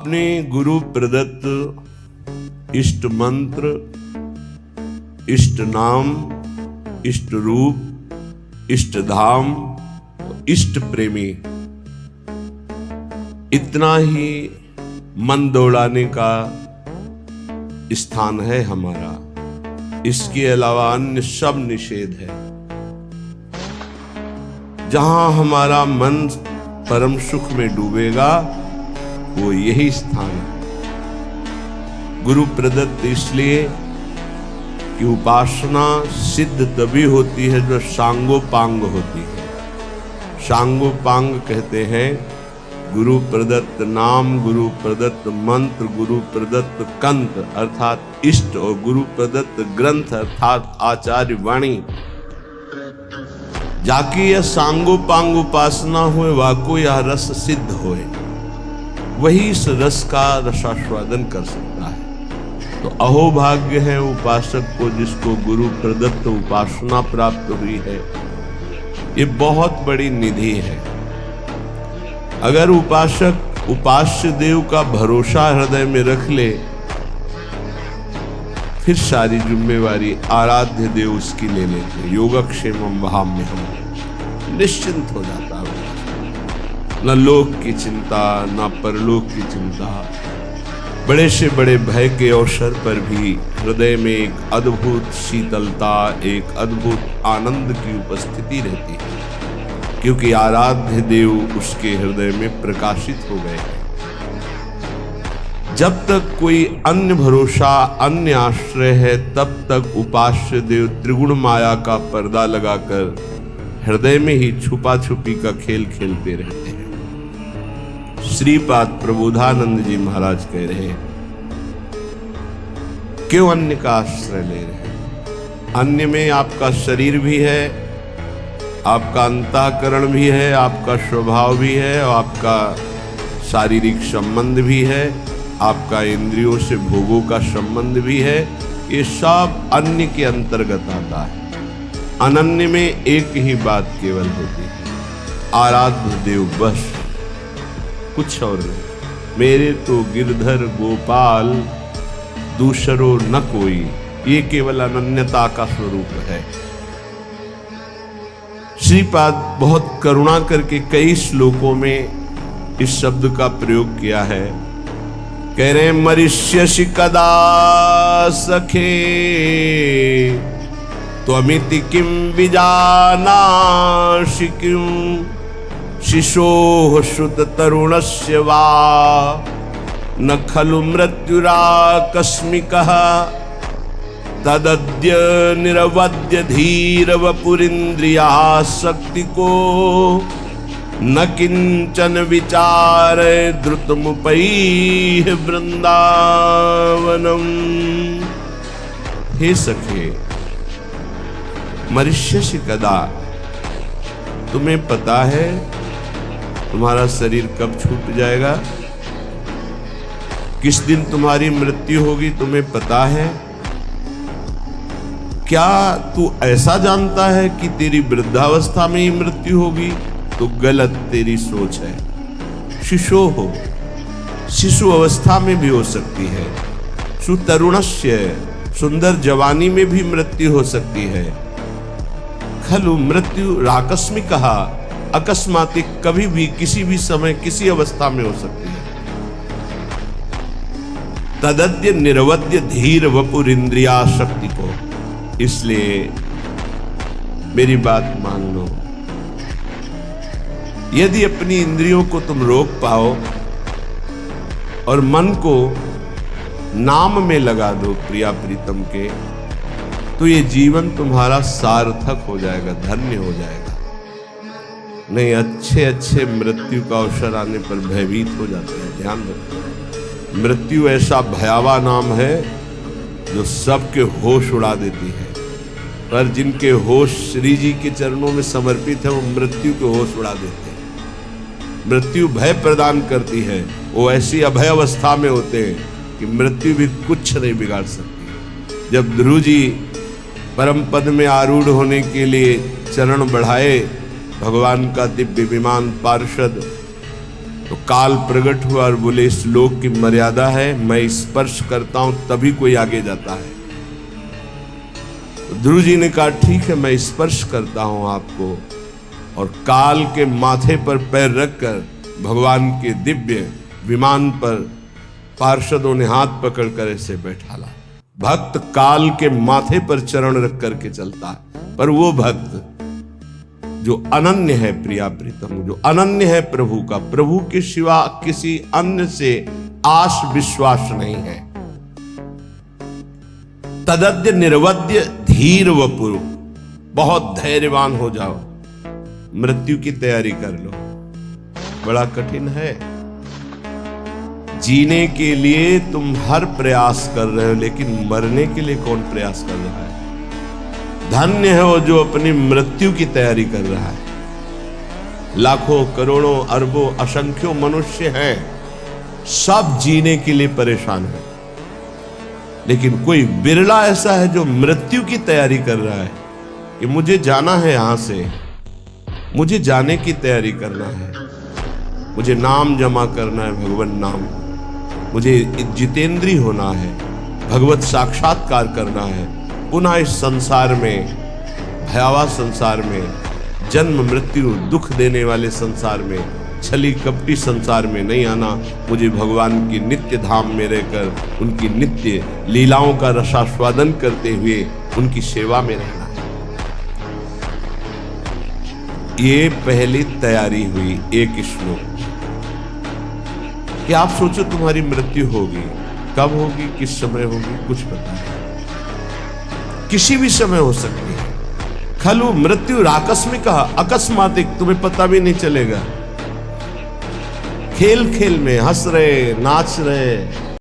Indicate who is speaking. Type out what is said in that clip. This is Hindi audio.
Speaker 1: अपने गुरु प्रदत्त इष्ट मंत्र, इष्ट नाम, इष्ट रूप, इष्ट धाम, इष्ट प्रेमी, इतना ही मन दौड़ाने का स्थान है हमारा। इसके अलावा अन्य सब निषेध है। जहां हमारा मन परम सुख में डूबेगा वो यही स्थान है। गुरु प्रदत्त इसलिए कि उपासना सिद्ध तभी होती है जो सांगोपांग होती है। सांगोपांग कहते हैं गुरु प्रदत्त नाम, गुरु प्रदत्त मंत्र, गुरु प्रदत्त कंत्र अर्थात इष्ट और गुरु प्रदत्त ग्रंथ अर्थात आचार्य वाणी। जाकी यह सांगोपांग उपासना हुए वाको यह रस सिद्ध होए, वही इस रस का रसास्वादन कर सकता है। तो अहोभाग्य है उपासक को जिसको गुरु प्रदत्त उपासना प्राप्त हुई है। ये बहुत बड़ी निधि है। अगर उपासक उपास्य देव का भरोसा हृदय में रख ले, फिर सारी जिम्मेवारी आराध्य देव उसकी ले लेते। योगक्षेमम वहाम्य हम निश्चिंत हो जाता है। न लोक की चिंता, न परलोक की चिंता। बड़े से बड़े भय के अवसर पर भी हृदय में एक अद्भुत शीतलता, एक अद्भुत आनंद की उपस्थिति रहती है, क्योंकि आराध्य देव उसके हृदय में प्रकाशित हो गए हैं। जब तक कोई अन्य भरोसा, अन्य आश्रय है, तब तक उपास्य देव त्रिगुण माया का पर्दा लगाकर हृदय में ही छुपा छुपी का खेल खेलते रहते हैं। श्रीपाद प्रबोधानंद जी महाराज कह रहे हैं, क्यों अन्य का आश्रय ले रहे हैं? अन्य में आपका शरीर भी है, आपका अंतःकरण भी है, आपका स्वभाव भी है, और आपका शारीरिक संबंध भी है, आपका इंद्रियों से भोगों का संबंध भी है। ये सब अन्य के अंतर्गत आता है। अनन्य में एक ही बात केवल होती है, आराध्य देव बस, कुछ और नहीं। मेरे तो गिरधर गोपाल दूसरो न कोई, ये केवल अनन्यता का स्वरूप है। श्रीपाद बहुत करुणा करके कई श्लोकों में इस शब्द का प्रयोग किया है। कह रहे मरिष्यसि कदा सखे त्वमिति किं विजानासि किं शिशोः श्रुत तरुणस्य वा न खलु मृत्युराकस्मिकः तदद्य निरवद्य धीर वपुरिन्द्रियासक्ति को न किंचन विचार द्रुतमुपैः वृंदावनम। हे सखे, मरिष्यसि कदा, तुम्हें पता है तुम्हारा शरीर कब छूट जाएगा, किस दिन तुम्हारी मृत्यु होगी, तुम्हें पता है? क्या तू ऐसा जानता है कि तेरी वृद्धावस्था में ही मृत्यु होगी? तो गलत तेरी सोच है। शिशो हो, शिशु अवस्था में भी हो सकती है। सुतरुणस्य, सुंदर जवानी में भी मृत्यु हो सकती है। खलु मृत्यु राकस्मिकः, अकस्मातिक, कभी भी किसी भी समय किसी अवस्था में हो सकती है। तदद्य निरवद्य धीर वपुर इंद्रियासक्ति को। इसलिए मेरी बात मान लो, यदि अपनी इंद्रियों को तुम रोक पाओ और मन को नाम में लगा दो प्रिया प्रीतम के, तो ये जीवन तुम्हारा सार्थक हो जाएगा, धन्य हो जाएगा। नहीं, अच्छे अच्छे मृत्यु का अवसर आने पर भयभीत हो जाते हैं। ध्यान रखो, मृत्यु ऐसा भयावह नाम है जो सबके होश उड़ा देती है, पर जिनके होश श्री जी के चरणों में समर्पित है वो मृत्यु के होश उड़ा देते हैं। मृत्यु भय प्रदान करती है। वो ऐसी अभय अवस्था में होते हैं कि मृत्यु भी कुछ नहीं बिगाड़ सकती। जब ध्रुव जी परम पद में आरूढ़ होने के लिए चरण बढ़ाए, भगवान का दिव्य विमान पार्षद तो काल प्रकट हुआ और बोले इस लोक की मर्यादा है, मैं स्पर्श करता हूं तभी कोई आगे जाता है। तो ध्रुव जी ने कहा ठीक है, मैं स्पर्श करता हूं आपको, और काल के माथे पर पैर रखकर भगवान के दिव्य विमान पर पार्षदों ने हाथ पकड़कर ऐसे बैठाला। भक्त काल के माथे पर चरण रख करके चलता है, पर वो भक्त जो अनन्य है प्रिया प्रीतम, जो अनन्य है प्रभु का, प्रभु के सिवा किसी अन्य से आश विश्वास नहीं है। तदद्य निर्वद्य धीर वपुरु, बहुत धैर्यवान हो जाओ, मृत्यु की तैयारी कर लो। बड़ा कठिन है, जीने के लिए तुम हर प्रयास कर रहे हो, लेकिन मरने के लिए कौन प्रयास कर रहा है? धन्य है वो जो अपनी मृत्यु की तैयारी कर रहा है। लाखों करोड़ों अरबों असंख्यों मनुष्य हैं, सब जीने के लिए परेशान है, लेकिन कोई बिरला ऐसा है जो मृत्यु की तैयारी कर रहा है कि मुझे जाना है यहां से, मुझे जाने की तैयारी करना है, मुझे नाम जमा करना है, भगवान नाम, मुझे जितेंद्री होना है, भगवत साक्षात्कार करना है, पुनः इस संसार में, भयावह संसार में, जन्म मृत्यु दुख देने वाले संसार में, छली कपटी संसार में नहीं आना। मुझे भगवान की नित्य धाम में रहकर उनकी नित्य लीलाओं का रसास्वादन करते हुए उनकी सेवा में रहना है। ये पहली तैयारी हुई एक श्लोक कि आप सोचो तुम्हारी मृत्यु होगी, कब होगी, किस समय होगी, कुछ पता नहीं, किसी भी समय हो सकती है। खलु मृत्यु आकस्मिक, अकस्मातिक, तुम्हें पता भी नहीं चलेगा। खेल खेल में हंस रहे, नाच रहे,